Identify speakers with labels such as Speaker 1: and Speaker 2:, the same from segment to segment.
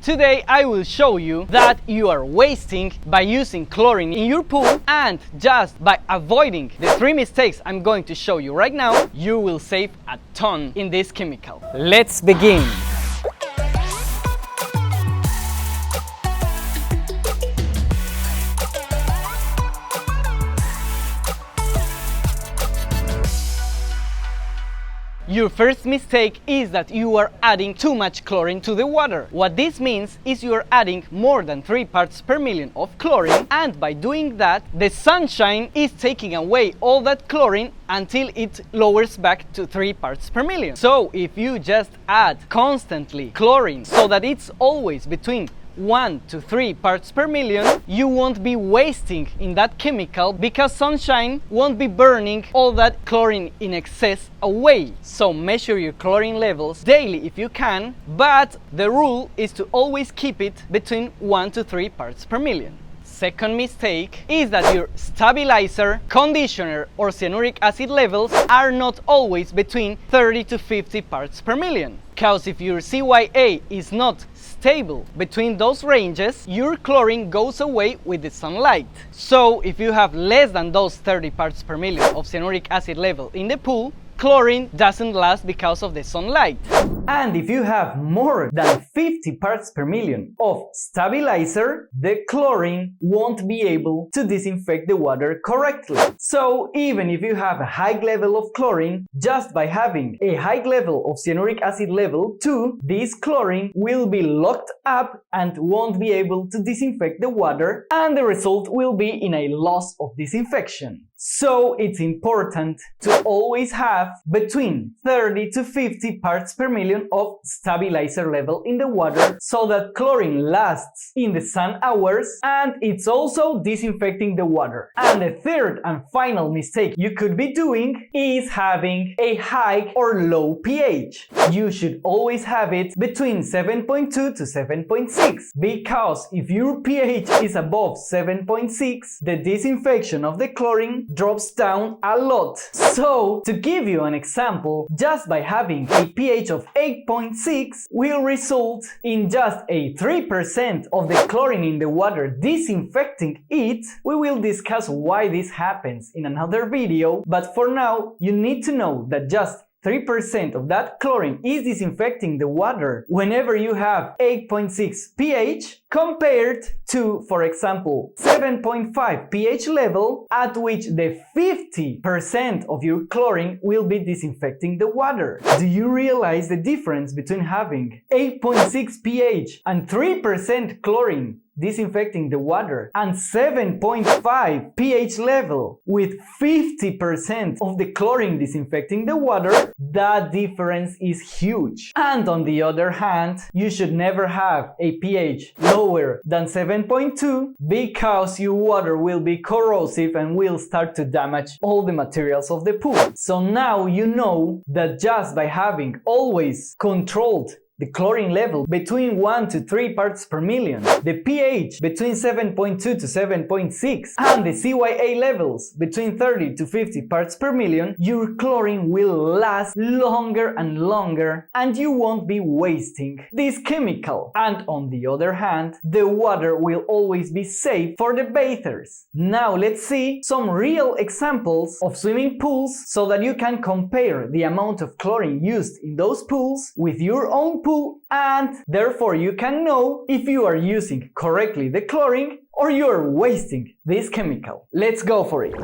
Speaker 1: Today I will show you that you are wasting by using chlorine in your pool, and just by avoiding the 3 mistakes I'm going to show you right now, you will save a ton in this chemical. Let's begin! Your first mistake is that you are adding too much chlorine to the water. What this means is you are adding more than 3 parts per million of chlorine, and by doing that, the sunshine is taking away all that chlorine until it lowers back to 3 parts per million. So if you just add constantly chlorine so that it's always between 1 to 3 parts per million, you won't be wasting in that chemical because sunshine won't be burning all that chlorine in excess away. So measure your chlorine levels daily if you can, but the rule is to always keep it between 1 to 3 parts per million. Second mistake is that your stabilizer, conditioner or cyanuric acid levels are not always between 30 to 50 parts per million. Because if your CYA is not stable between those ranges, your chlorine goes away with the sunlight. So if you have less than those 30 parts per million of cyanuric acid level in the pool, chlorine doesn't last because of the sunlight. And if you have more than 50 parts per million of stabilizer, the chlorine won't be able to disinfect the water correctly. So even if you have a high level of chlorine, just by having a high level of cyanuric acid level 2, this chlorine will be locked up and won't be able to disinfect the water, and the result will be in a loss of disinfection. So it's important to always have between 30 to 50 parts per million of stabilizer level in the water so that chlorine lasts in the sun hours and it's also disinfecting the water. And the third and final mistake you could be doing is having a high or low pH. You should always have it between 7.2 to 7.6, because if your pH is above 7.6, the disinfection of the chlorine drops down a lot. So to give you an example, just by having a pH of 8.6 will result in just a 3% of the chlorine in the water disinfecting it. We will discuss why this happens in another video, but for now you need to know that just 3% of that chlorine is disinfecting the water whenever you have 8.6 pH compared to, for example, 7.5 pH level, at which the 50% of your chlorine will be disinfecting the water. Do you realize the difference between having 8.6 pH and 3% chlorine disinfecting the water and 7.5 pH level with 50% of the chlorine disinfecting the water? That difference is huge. And on the other hand, you should never have a pH lower than 7.2 because your water will be corrosive and will start to damage all the materials of the pool. So now you know that just by having always controlled the chlorine level between 1 to 3 parts per million, the pH between 7.2 to 7.6, and the CYA levels between 30 to 50 parts per million, your chlorine will last longer and longer and you won't be wasting this chemical. And on the other hand, the water will always be safe for the bathers. Now let's see some real examples of swimming pools so that you can compare the amount of chlorine used in those pools with your own pool, and therefore you can know if you are using correctly the chlorine or you are wasting this chemical. Let's go for it.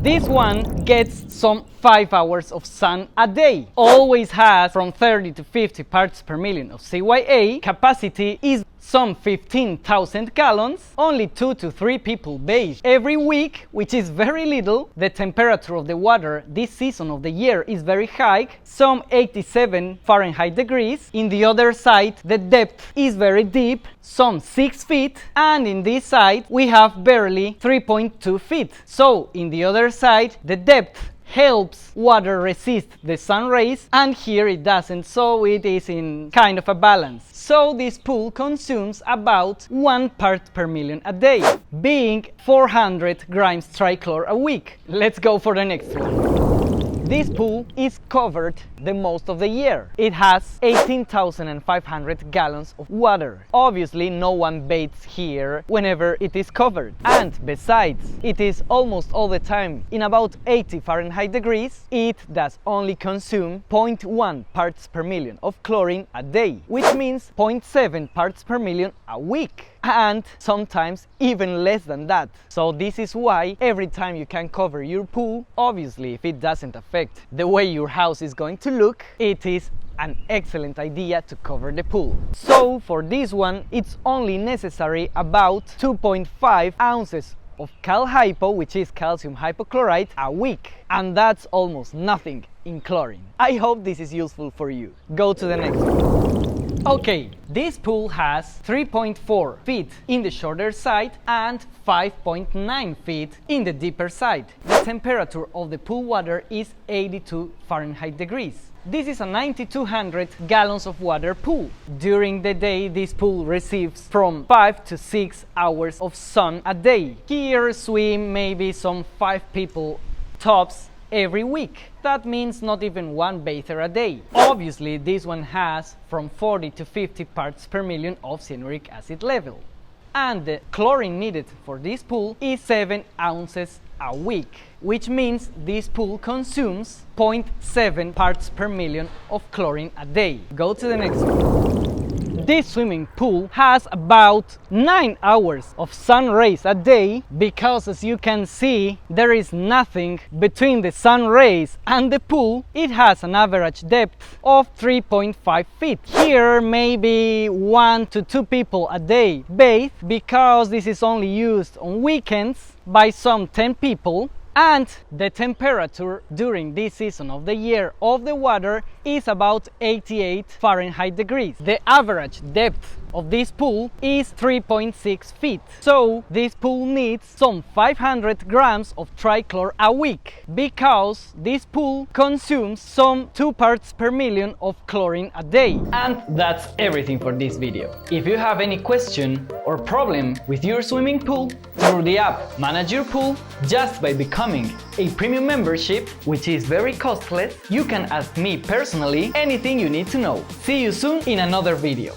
Speaker 1: This one gets some 5 hours of sun a day. Always has from 30 to 50 parts per million of CYA. Capacity is some 15,000 gallons. Only 2 to 3 people bathe every week, which is very little. The temperature of the water this season of the year is very high, some 87 Fahrenheit degrees. In the other side, the depth is very deep, some 6 feet, and in this side we have barely 3.2 feet. So in the other side, the depth helps water resist the sun rays, and here it doesn't, so it is in kind of a balance. So this pool consumes about 1 part per million a day, being 400 grams trichlor a week. Let's go for the next one. this pool is covered the most of the year. It has 18,500 gallons of water. Obviously, no one bathes here whenever it is covered. And besides, it is almost all the time in about 80 Fahrenheit degrees. It does only consume 0.1 parts per million of chlorine a day, which means 0.7 parts per million a week, and sometimes even less than that. So this is why every time you can cover your pool, obviously if it doesn't affect the way your house is going to look, it is an excellent idea to cover the pool. So for this one, it's only necessary about 2.5 ounces of cal hypo, which is calcium hypochlorite, a week, and that's almost nothing in chlorine. I hope this is useful for you. Go to the next one. Okay, this pool has 3.4 feet in the shorter side and 5.9 feet in the deeper side. The temperature of the pool water is 82 Fahrenheit degrees. This is a 9,200 gallons of water pool. During the day, this pool receives from 5 to 6 hours of sun a day. Here swim maybe some 5 people tops every week. That means not even one bather a day. Obviously, this one has from 40 to 50 parts per million of cyanuric acid level. And the chlorine needed for this pool is 7 ounces a week, which means this pool consumes 0.7 parts per million of chlorine a day. Go to the next one. This swimming pool has about 9 hours of sun rays a day because, as you can see, there is nothing between the sun rays and the pool. It has an average depth of 3.5 feet. Here maybe 1 to 2 people a day bathe because this is only used on weekends by some 10 people. And the temperature during this season of the year of the water is about 88 Fahrenheit degrees. The average depth of this pool is 3.6 feet. So this pool needs some 500 grams of trichlor a week because this pool consumes some 2 parts per million of chlorine a day. And that's everything for this video. If you have any question or problem with your swimming pool, through the app Manage Your Pool, just by becoming a premium membership, which is very costless, you can ask me personally anything you need to know. See you soon in another video.